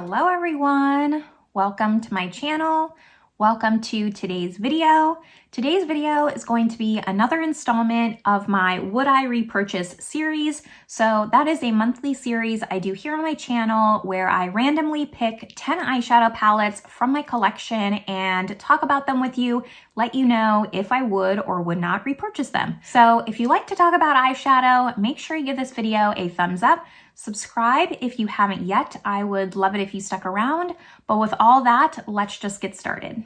Hello everyone, welcome to my channel. Welcome to today's video. Today's video is going to be another installment of my Would I Repurchase series. So that is a monthly series I do here on my channel where I randomly pick 10 eyeshadow palettes from my collection and talk about them with you, let you know if I would or would not repurchase them. So if you like to talk about eyeshadow, make sure you give this video a thumbs up. Subscribe if you haven't yet. I would love it if you stuck around. But with all that, let's just get started.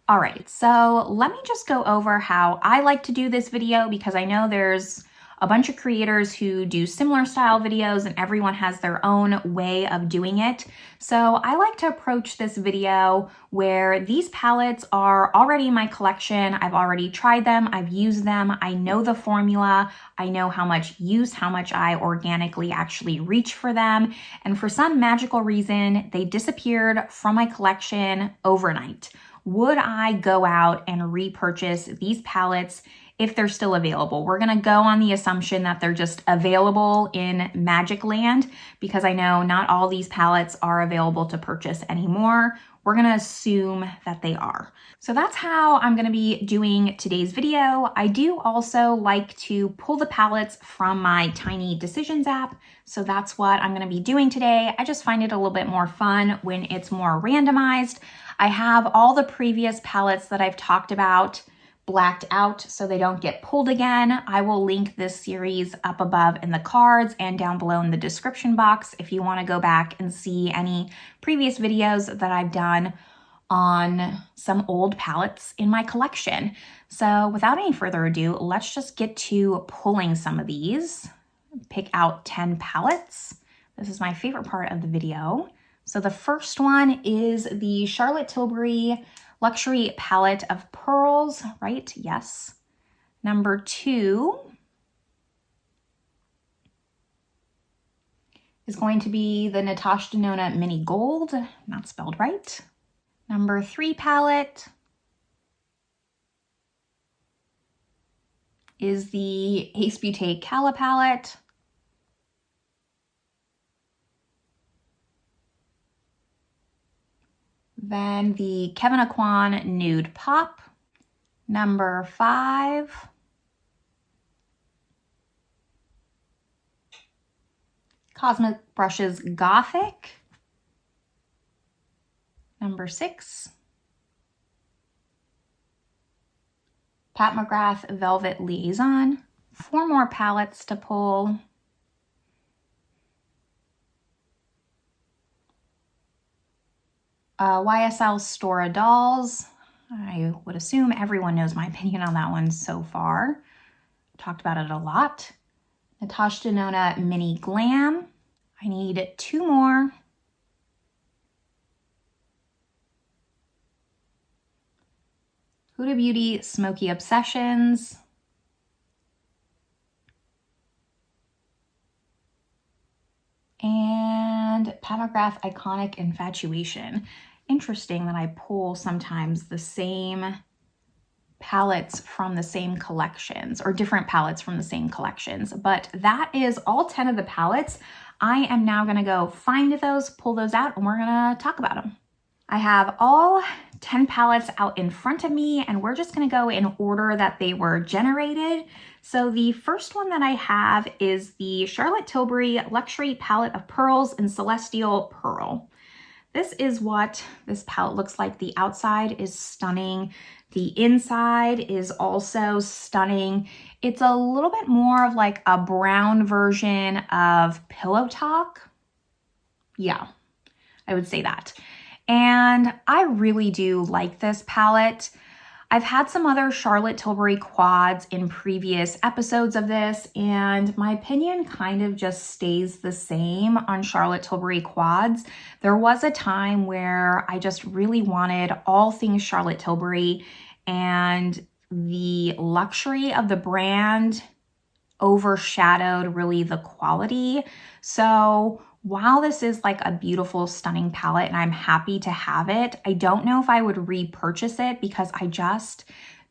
All right, so let me just go over how I like to do this video because I know there's a bunch of creators who do similar style videos and everyone has their own way of doing it. So I like to approach this video where these palettes are already in my collection. I've already tried them, I've used them, I know the formula, I know how much use, how much I organically actually reach for them. And for some magical reason, they disappeared from my collection overnight. Would I go out and repurchase these palettes if they're still available? We're gonna go on the assumption that they're just available in Magic Land because I know not all these palettes are available to purchase anymore. We're gonna assume that they are. So that's how I'm gonna be doing today's video. I do also like to pull the palettes from my Tiny Decisions app. So that's what I'm gonna be doing today. I just find it a little bit more fun when it's more randomized. I have all the previous palettes that I've talked about blacked out so they don't get pulled again. I will link this series up above in the cards and down below in the description box if you want to go back and see any previous videos that I've done on some old palettes in my collection. So without any further ado, let's just get to pulling some of these. Pick out 10 palettes. This is my favorite part of the video. So the first one is the Charlotte Tilbury Luxury Palette of Pearls, right? Yes. Number 2 is going to be the Natasha Denona Mini Gold, not spelled right. Number 3 palette is the Beaute Calla palette. Then the Kevyn Aucoin Nude Pop. Number 5. Cosmic Brushes Gothic. Number 6. McGrath Velvet Liaison. 4 more palettes to pull. YSL Stora Dolls. I would assume everyone knows my opinion on that one so far. Talked about it a lot. Natasha Denona Mini Glam. I need 2 more. Huda Beauty Smoky Obsessions. And McGrath Iconic Infatuation. Interesting that I pull sometimes the same palettes from the same collections or different palettes from the same collections, but that is all 10 of the palettes. I am now gonna go find those, pull those out, and we're gonna talk about them. I have all 10 palettes out in front of me and we're just gonna go in order that they were generated. So the first one that I have is the Charlotte Tilbury Luxury Palette of Pearls in Celestial Pearl. This is what this palette looks like. The outside is stunning. The inside is also stunning. It's a little bit more of like a brown version of Pillow Talk. Yeah, I would say that. And I really do like this palette. I've had some other Charlotte Tilbury quads in previous episodes of this, and my opinion kind of just stays the same on Charlotte Tilbury quads. There was a time where I just really wanted all things Charlotte Tilbury, and the luxury of the brand overshadowed really the quality. So while this is like a beautiful, stunning palette and I'm happy to have it, I don't know if I would repurchase it because I just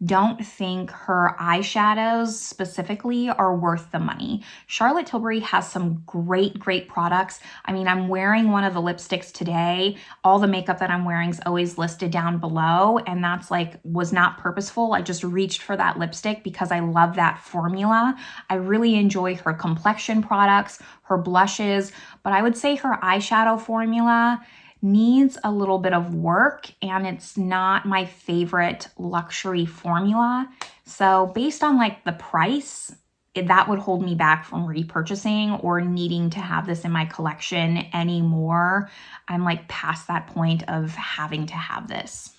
don't think her eyeshadows specifically are worth the money. Charlotte Tilbury has some great products. I mean, I'm wearing one of the lipsticks today. All the makeup that I'm wearing is always listed down below, and that's like, was not purposeful. I just reached for that lipstick because I love that formula. I really enjoy her complexion products, her blushes, but I would say her eyeshadow formula needs a little bit of work, and it's not my favorite luxury formula. So based on like the price, that would hold me back from repurchasing or needing to have this in my collection anymore. I'm like past that point of having to have this.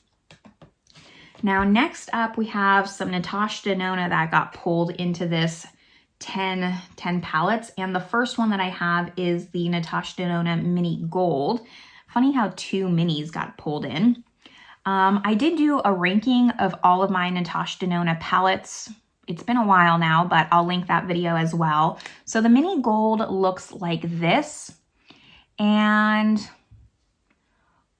Now, next up, we have some Natasha Denona that got pulled into this 10 palettes. And the first one that I have is the Natasha Denona Mini Gold. Funny how two minis got pulled in. I did do a ranking of all of my Natasha Denona palettes. It's been a while now, but I'll link that video as well. So the Mini Gold looks like this. And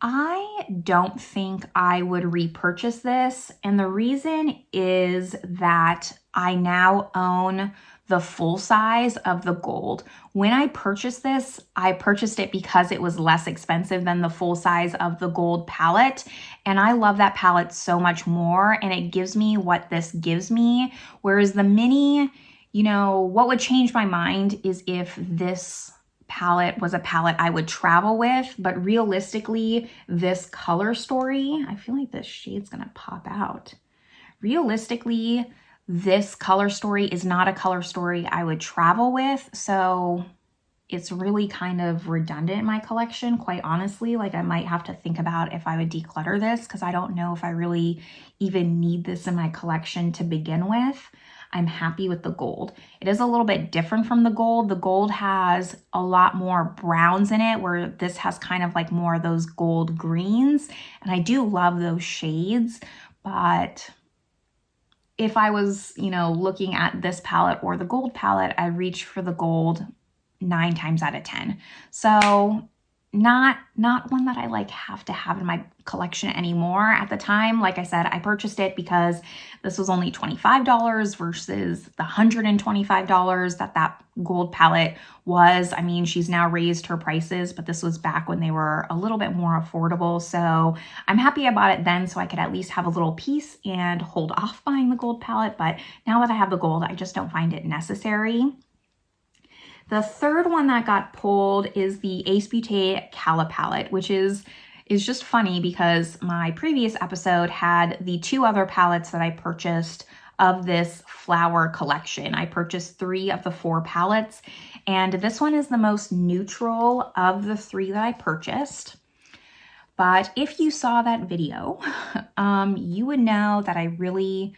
I don't think I would repurchase this. And the reason is that I now own the full size of the gold. When I purchased this, I purchased it because it was less expensive than the full size of the gold palette. And I love that palette so much more, and it gives me what this gives me. Whereas the mini, you know, what would change my mind is if this palette was a palette I would travel with, but realistically, this color story, I feel like this shade's gonna pop out. Realistically, this color story is not a color story I would travel with, so it's really kind of redundant in my collection, quite honestly. Like, I might have to think about if I would declutter this, because I don't know if I really even need this in my collection to begin with. I'm happy with the gold. It is a little bit different from the gold. The gold has a lot more browns in it, where this has kind of like more of those gold greens, and I do love those shades, but if I was, you know, looking at this palette or the gold palette, I reach for the gold 9 times out of 10. So not one that I like have to have in my collection anymore. At the time, like I said, I purchased it because this was only $25 versus the $125 that gold palette was. I mean, she's now raised her prices, but this was back when they were a little bit more affordable. So I'm happy I bought it then, so I could at least have a little piece and hold off buying the gold palette. But now that I have the gold, I just don't find it necessary. The third one that got pulled is the Beaute Calla palette, which is just funny because my previous episode had the 2 other palettes that I purchased of this flower collection. I purchased 3 of the 4 palettes, and this one is the most neutral of the 3 that I purchased. But if you saw that video, you would know that I really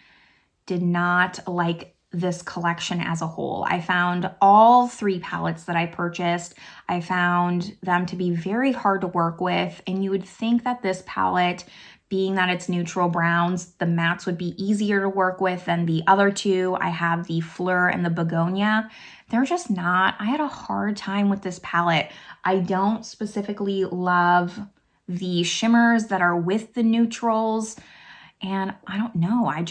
did not like this collection as a whole. I found all 3 palettes that I purchased, I found them to be very hard to work with, and you would think that this palette, being that it's neutral browns, the mattes would be easier to work with than the other 2. I have the Fleur and the Begonia. They're just not. I had a hard time with this palette. I don't specifically love the shimmers that are with the neutrals. And I don't know, I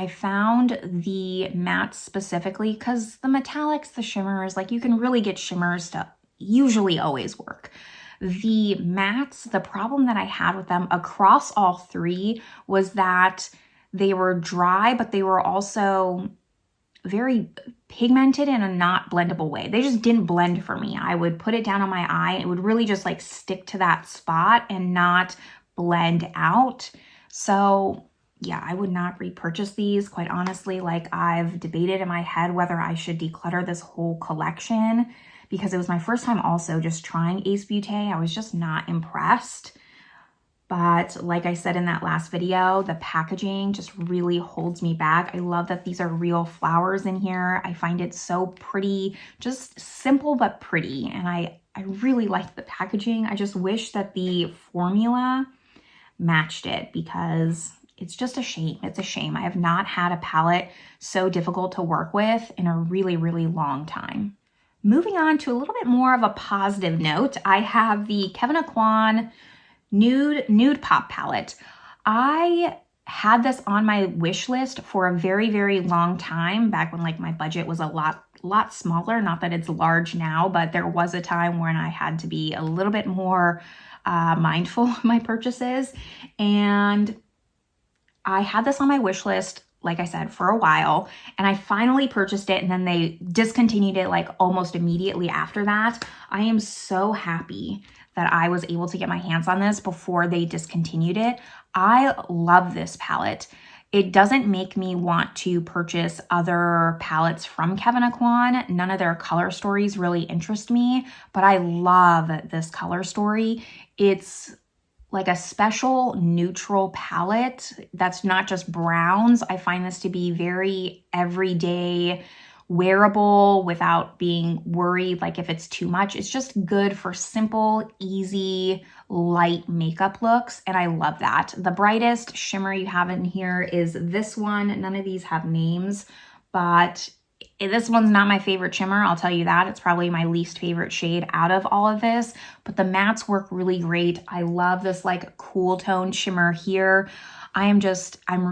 found the mattes specifically, because the metallics, the shimmers, like you can really get shimmers to usually always work. The mattes, the problem that I had with them across all 3 was that they were dry, but they were also very pigmented in a not blendable way. They just didn't blend for me. I would put it down on my eye, it would really just like stick to that spot and not blend out. So yeah, I would not repurchase these, quite honestly. Like, I've debated in my head whether I should declutter this whole collection, because it was my first time also just trying Beaute. I was just not impressed. But like I said in that last video, the packaging just really holds me back. I love that these are real flowers in here. I find it so pretty, just simple but pretty. And I really like the packaging. I just wish that the formula matched it, because it's just a shame. It's a shame. I have not had a palette so difficult to work with in a really, really long time. Moving on to a little bit more of a positive note, I have the Kevyn Aucoin Nude Pop palette. I had this on my wish list for a very, very long time, back when like my budget was a lot smaller. Not that it's large now, but there was a time when I had to be a little bit more mindful of my purchases. And I had this on my wish list, like I said, for a while, and I finally purchased it, and then they discontinued it like almost immediately after that. I am so happy that I was able to get my hands on this before they discontinued it. I love this palette. It doesn't make me want to purchase other palettes from Kevyn Aucoin. None of their color stories really interest me, but I love this color story. It's like a special neutral palette that's not just browns. I find this to be very everyday, wearable without being worried like if it's too much. It's just good for simple, easy, light makeup looks, and I love that. The brightest shimmer you have in here is this one. None of these have names, but this one's not my favorite shimmer, I'll tell you that. It's probably my least favorite shade out of all of this, but the mattes work really great. I love this like cool tone shimmer here. I'm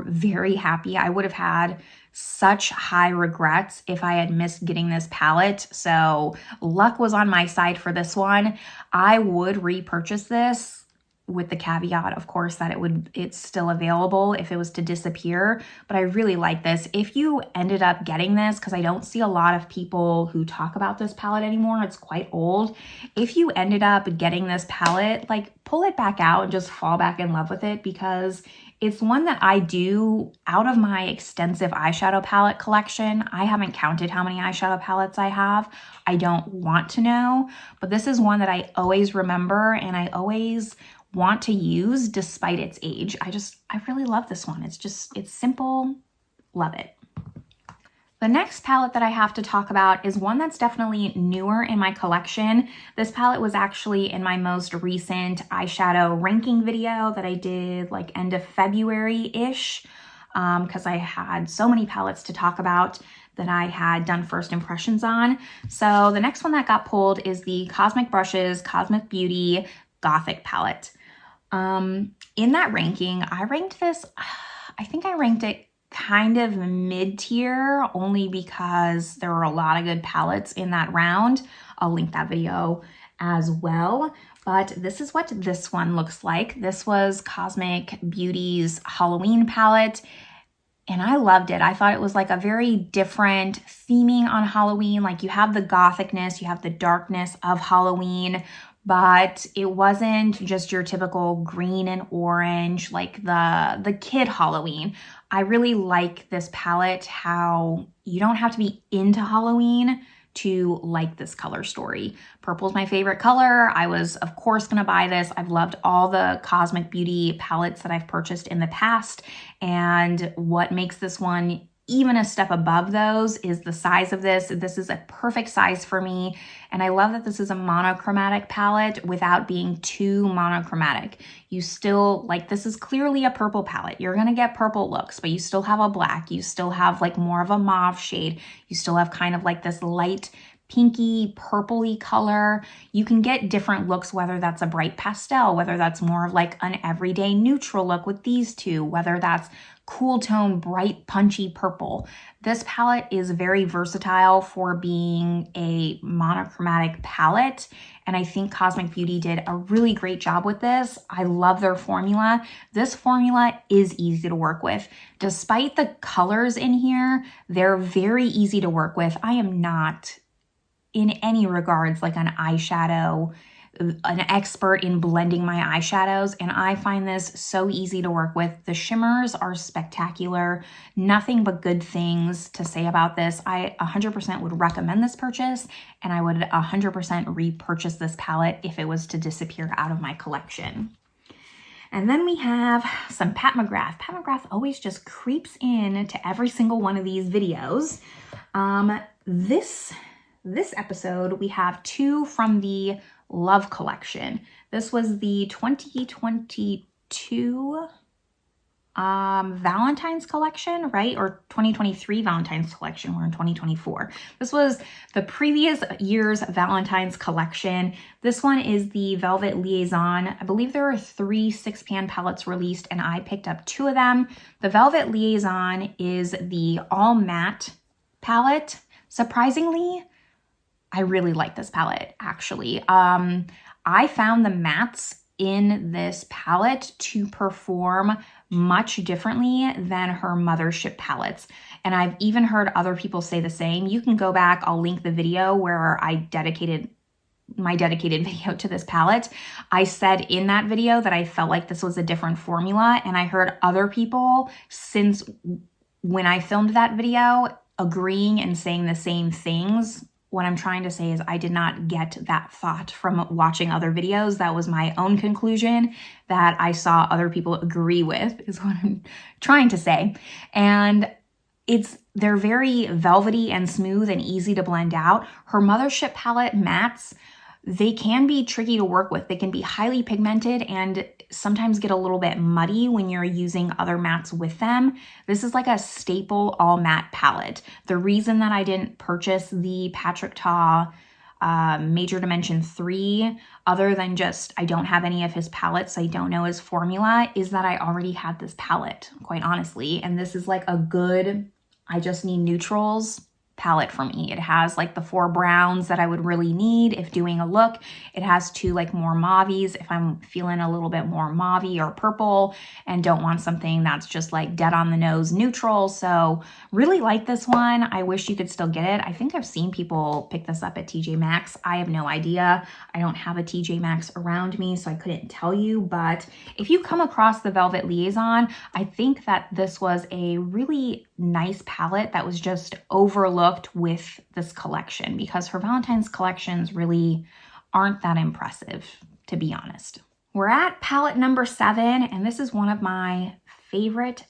very happy. I would have had such high regrets if I had missed getting this palette. So luck was on my side for this one. I would repurchase this, with the caveat, of course, that it's still available if it was to disappear. But I really like this. If you ended up getting this, because I don't see a lot of people who talk about this palette anymore, it's quite old. If you ended up getting this palette, like pull it back out and just fall back in love with it, because it's one that I do out of my extensive eyeshadow palette collection. I haven't counted how many eyeshadow palettes I have. I don't want to know, but this is one that I always remember and I always want to use despite its age. I really love this one. It's simple, love it. The next palette that I have to talk about is one that's definitely newer in my collection. This palette was actually in my most recent eyeshadow ranking video that I did like end of February-ish, because I had so many palettes to talk about that I had done first impressions on. So the next one that got pulled is the Cosmic Brushes Cosmic Beauty Gothic palette. In that ranking, I ranked this, I think I ranked it kind of mid-tier, only because there were a lot of good palettes in that round. I'll link that video as well. But this is what this one looks like. This was Cosmic Beauty's Halloween palette, and I loved it. I thought it was like a very different theming on Halloween. Like you have the gothicness, you have the darkness of Halloween, but it wasn't just your typical green and orange, like the kid Halloween. I really like this palette, how you don't have to be into Halloween to like this color story. Purple's my favorite color. I was, of course, gonna buy this. I've loved all the Cosmic Beauty palettes that I've purchased in the past, and what makes this one even a step above those is the size of this. This is a perfect size for me. And I love that this is a monochromatic palette without being too monochromatic. You still, like, this is clearly a purple palette. You're gonna get purple looks, but you still have a black. You still have like more of a mauve shade. You still have kind of like this light pinky, purpley color. You can get different looks, whether that's a bright pastel, whether that's more of like an everyday neutral look with these two, whether that's cool tone, bright, punchy purple. This palette is very versatile for being a monochromatic palette, and I think Cosmic Beauty did a really great job with this. I love their formula. This formula is easy to work with. Despite the colors in here, they're very easy to work with. I am not in any regards like an expert in blending my eyeshadows, and I find this so easy to work with. The shimmers are spectacular. Nothing but good things to say about this. I 100% would recommend this purchase, and I would 100% repurchase this palette if it was to disappear out of my collection. And then we have some Pat McGrath. Pat McGrath always just creeps in to every single one of these videos. This episode, we have two from the Love collection. This was the 2022, Valentine's collection, right? Or 2023 Valentine's collection. We're in 2024. This was the previous year's Valentine's collection. This one is the Velvet Liaison. I believe there are 3 6-pan palettes released and I picked up 2 of them. The Velvet Liaison is the all matte palette. Surprisingly, I really like this palette actually. I found the mattes in this palette to perform much differently than her mothership palettes. And I've even heard other people say the same. You can go back, I'll link the video where I dedicated my dedicated video to this palette. I said in that video that I felt like this was a different formula, and I heard other people since when I filmed that video agreeing and saying the same things. What I'm trying to say is I did not get that thought from watching other videos. That was my own conclusion that I saw other people agree with, is what I'm trying to say. And they're very velvety and smooth and easy to blend out. Her mothership palette mattes, they can be tricky to work with. They can be highly pigmented and sometimes get a little bit muddy when you're using other mattes with them. This is like a staple all matte palette. The reason that I didn't purchase the Patrick Ta Major Dimension 3, other than just I don't have any of his palettes, I don't know his formula, is that I already had this palette, quite honestly. And this is like a good, I just need neutrals palette for me. It has like the 4 browns that I would really need if doing a look. It has 2 like more mauves if I'm feeling a little bit more mauvey or purple and don't want something that's just like dead on the nose neutral. So really like this one. I wish you could still get it. I think I've seen people pick this up at TJ Maxx. I have no idea. I don't have a TJ Maxx around me, so I couldn't tell you. But if you come across the Velvet Liaison, I think that this was a really nice palette that was just overlooked with this collection, because her Valentine's collections really aren't that impressive, to be honest. We're at palette number 7, and this is one of my favorite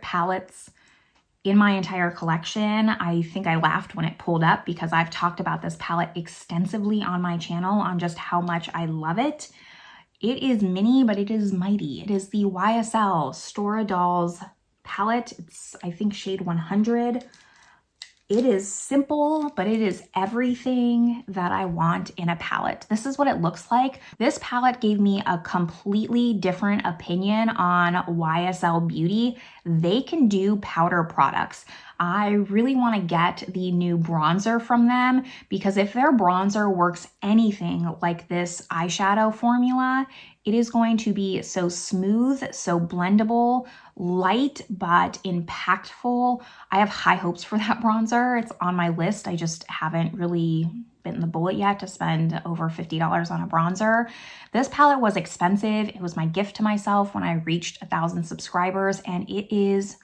palettes in my entire collection. I think I laughed when it pulled up because I've talked about this palette extensively on my channel on just how much I love it. It is mini, but it is mighty. It is the YSL Stora Dolls palette. It's, I think, shade 100. It is simple, but it is everything that I want in a palette. This is what it looks like. This palette gave me a completely different opinion on YSL Beauty. They can do powder products. I really want to get the new bronzer from them, because if their bronzer works anything like this eyeshadow formula, it is going to be so smooth, so blendable, light, but impactful. I have high hopes for that bronzer. It's on my list. I just haven't really bitten the bullet yet to spend over $50 on a bronzer. This palette was expensive. It was my gift to myself when I reached 1,000 subscribers, and it is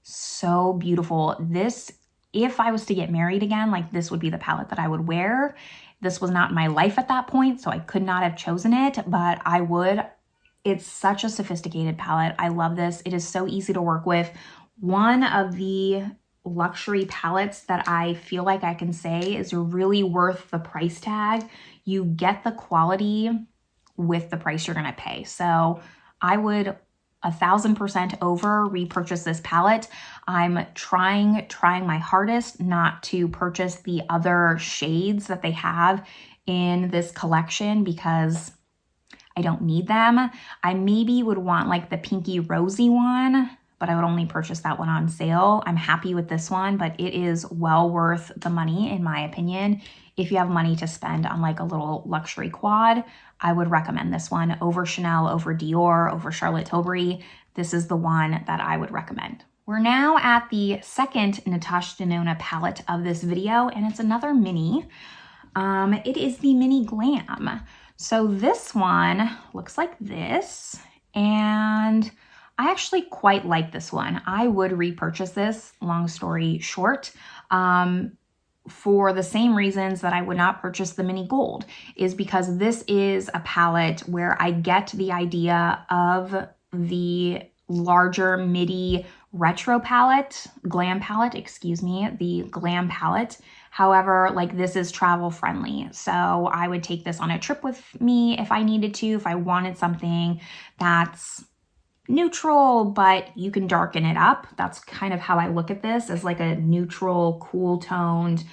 so beautiful. This, if I was to get married again, like this would be the palette that I would wear. This was not my life at that point, so I could not have chosen it, but I would. It's such a sophisticated palette. I love this. It is so easy to work with. One of the luxury palettes that I feel like I can say is really worth the price tag. You get the quality with the price you're gonna pay. So I would 1,000% over repurchase this palette. I'm trying my hardest not to purchase the other shades that they have in this collection because I don't need them. I maybe would want like the pinky rosy one, but I would only purchase that one on sale. I'm happy with this one, but it is well worth the money in my opinion. If you have money to spend on like a little luxury quad, I would recommend this one over Chanel, over Dior, over Charlotte Tilbury. This is the one that I would recommend. We're now at the second Natasha Denona palette of this video, and it's another mini. It is the Mini Glam. So this one looks like this, and I actually quite like this one. I would repurchase this, long story short, for the same reasons that I would not purchase the Mini Gold, is because this is a palette where I get the idea of the larger midi retro palette, glam palette, excuse me, the Glam palette. However, like this is travel friendly. So I would take this on a trip with me if I needed to, if I wanted something that's, neutral, but you can darken it up. That's kind of how I look at this, as like a neutral, cool toned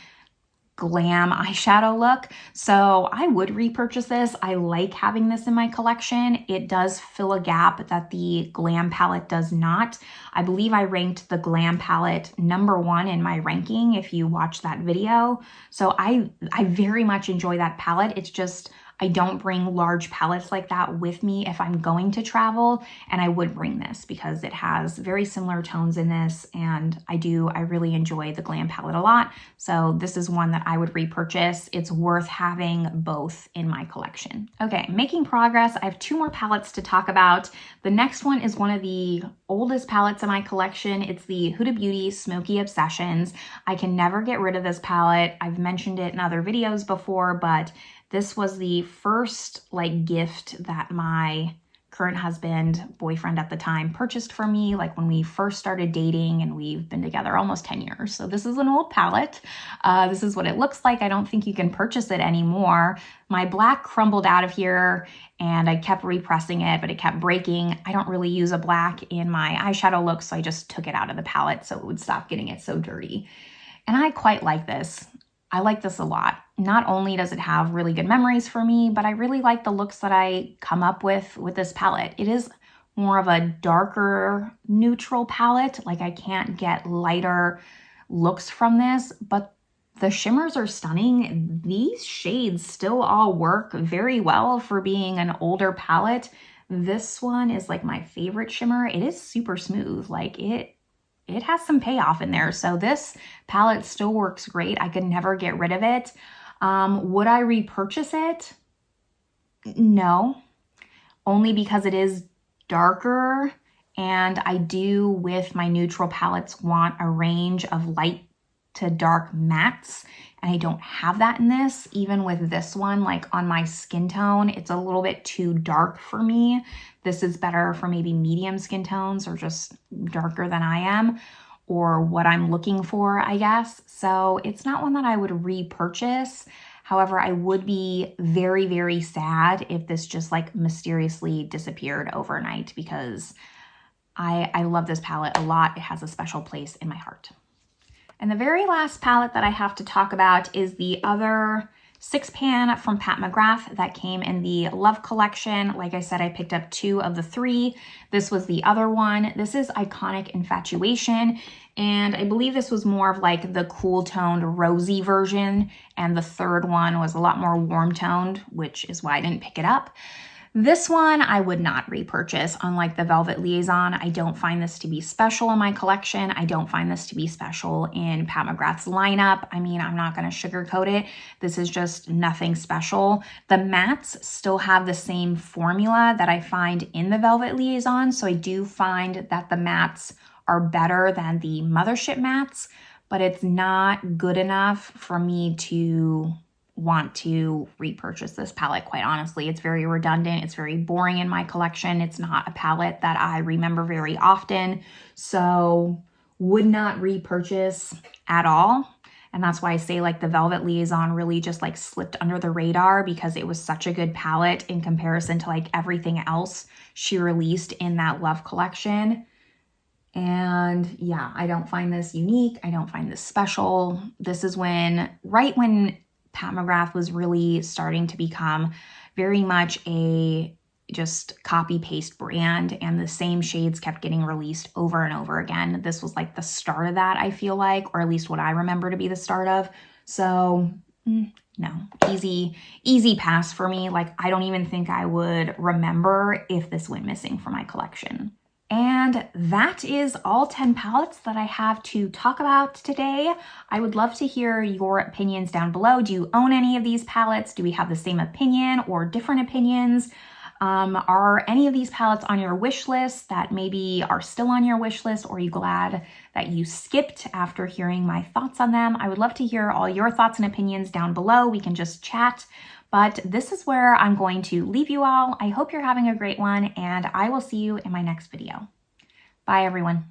glam eyeshadow look. So I would repurchase this. I like having this in my collection. It does fill a gap that the Glam palette does not. I believe I ranked the Glam palette #1 in my ranking if you watch that video. So I very much enjoy that palette. It's just I don't bring large palettes like that with me if I'm going to travel, and I would bring this because it has very similar tones in this, and I really enjoy the Glam palette a lot. So this is one that I would repurchase. It's worth having both in my collection. Okay, making progress. I have 2 more palettes to talk about. The next one is one of the oldest palettes in my collection. It's the Huda Beauty Smoky Obsessions. I can never get rid of this palette. I've mentioned it in other videos before, but this was the first like gift that my current husband, boyfriend at the time, purchased for me, like when we first started dating, and we've been together almost 10 years. So this is an old palette. This is what it looks like. I don't think you can purchase it anymore. My black crumbled out of here and I kept repressing it, but it kept breaking. I don't really use a black in my eyeshadow look, so I just took it out of the palette so it would stop getting it so dirty. And I quite like this. I like this a lot. Not only does it have really good memories for me, but I really like the looks that I come up with this palette. It is more of a darker neutral palette. Like I can't get lighter looks from this, but the shimmers are stunning. These shades still all work very well for being an older palette. This one is like my favorite shimmer. It is super smooth. Like it has some payoff in there. So this palette still works great. I could never get rid of it. Would I repurchase it? No, only because it is darker, and I do, with my neutral palettes, want a range of light to dark mattes, and I don't have that in this. Even with this one, like on my skin tone, it's a little bit too dark for me. This is better for maybe medium skin tones or just darker than I am, or what I'm looking for, I guess. So it's not one that I would repurchase. However, I would be very, very sad if this just like mysteriously disappeared overnight, because I love this palette a lot. It has a special place in my heart. And the very last palette that I have to talk about is the other 6-pan from Pat McGrath that came in the Love collection. Like I said, I picked up 2 of the 3. This was the other one. This is Iconic Infatuation, and I believe this was more of like the cool toned rosy version, and the third one was a lot more warm toned, which is why I didn't pick it up. This one I would not repurchase. Unlike the Velvet Liaison, I don't find this to be special in my collection. I don't find this to be special in Pat McGrath's lineup. I mean, I'm not going to sugarcoat it. This is just nothing special. The mattes still have the same formula that I find in the Velvet Liaison, so I do find that the mattes are better than the Mothership mattes, but it's not good enough for me to want to repurchase this palette, quite honestly. It's very redundant. It's very boring in my collection. It's not a palette that I remember very often, so would not repurchase at all. And that's why I say like the Velvet Liaison really just like slipped under the radar, because it was such a good palette in comparison to like everything else she released in that Love collection. And yeah, I don't find this unique. I don't find this special. This is right when Pat McGrath was really starting to become very much a just copy-paste brand, and the same shades kept getting released over and over again. This was like the start of that, I feel like, or at least what I remember to be the start of. So no, easy pass for me. Like, I don't even think I would remember if this went missing from my collection. And that is all 10 palettes that I have to talk about today. I would love to hear your opinions down below. Do you own any of these palettes? Do we have the same opinion or different opinions? Are any of these palettes on your wish list that maybe are still on your wish list, or are you glad that you skipped after hearing my thoughts on them? I would love to hear all your thoughts and opinions down below. We can just chat. But this is where I'm going to leave you all. I hope you're having a great one, and I will see you in my next video. Bye, everyone.